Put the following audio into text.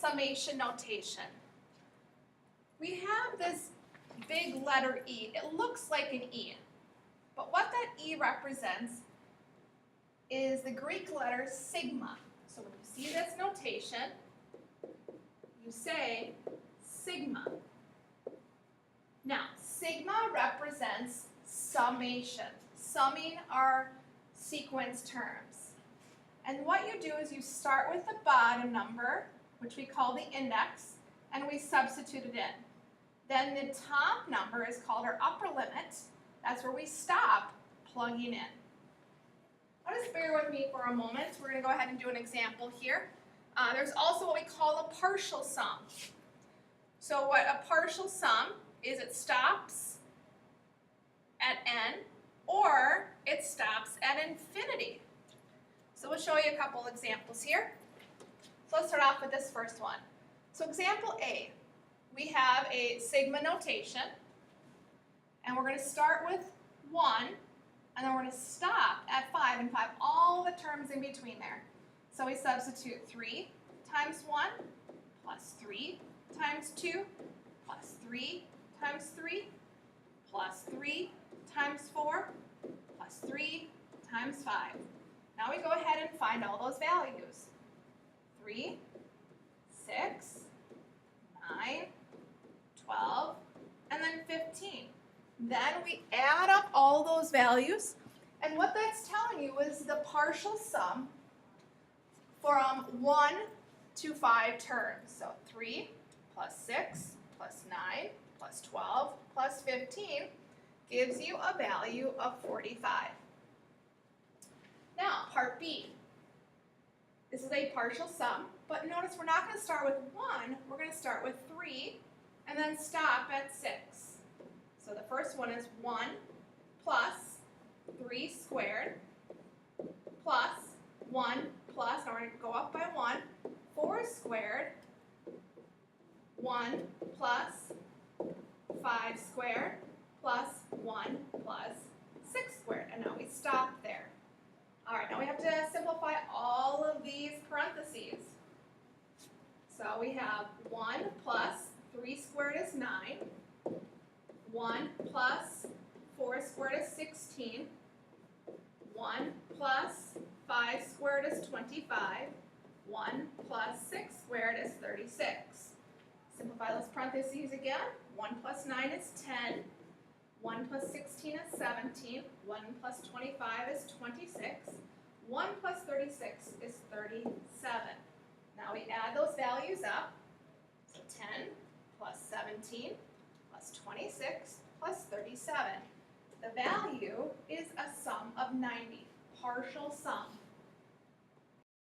summation notation. We have this big letter E. It looks like an E, but what that E represents is the Greek letter sigma. So when you see this notation, you say sigma. Now, sigma represents summation, summing our sequence terms. And what you do is you start with the bottom number, which we call the index, and we substitute it in. Then the top number is called our upper limit. That's where we stop plugging in. Now just bear with me for a moment. We're going to go ahead and do an example here. There's also what we call a partial sum. So what a partial sum is, it stops at n or it stops at infinity. So we'll show you a couple examples here. So let's start off with this first one. So example A, we have a sigma notation, and we're going to start with 1, and then we're going to stop at 5 and 5, all the terms in between there. So we substitute 3 times 1 plus 3 times 2 plus 3 times 3 plus 3 times 4 plus 3 times 5. Now we go ahead and find all those values. 3, 6, 9, 12, and then 15. Then we add up all those values, and what that's telling you is the partial sum from 1 to 5 terms. So 3 plus 6 plus 9 plus 12 plus 15 gives you a value of 45. Now, part B. This is a partial sum, but notice we're not going to start with 1, we're going to start with 3, and then stop at 6. So the first one is 1 plus 3 squared plus 1 plus, now we're going to go up by 1, 4 squared, 1 plus 5 squared plus 1 plus 6 squared, and now we stop there. All right, now we have to simplify all of these parentheses. So we have 1 plus 3 squared is 9, 1 plus 4 squared is 16, 1 plus 5 squared is 25, 1 plus 6 squared is 36. Simplify those parentheses again. 1 plus 9 is 10, 1 plus 16 is 17, 1 plus 25 is 26, 1 plus 36 is 37. Now we add those values up. So 10 plus 17 plus 26 plus 37. The value is a sum of 90, partial sum.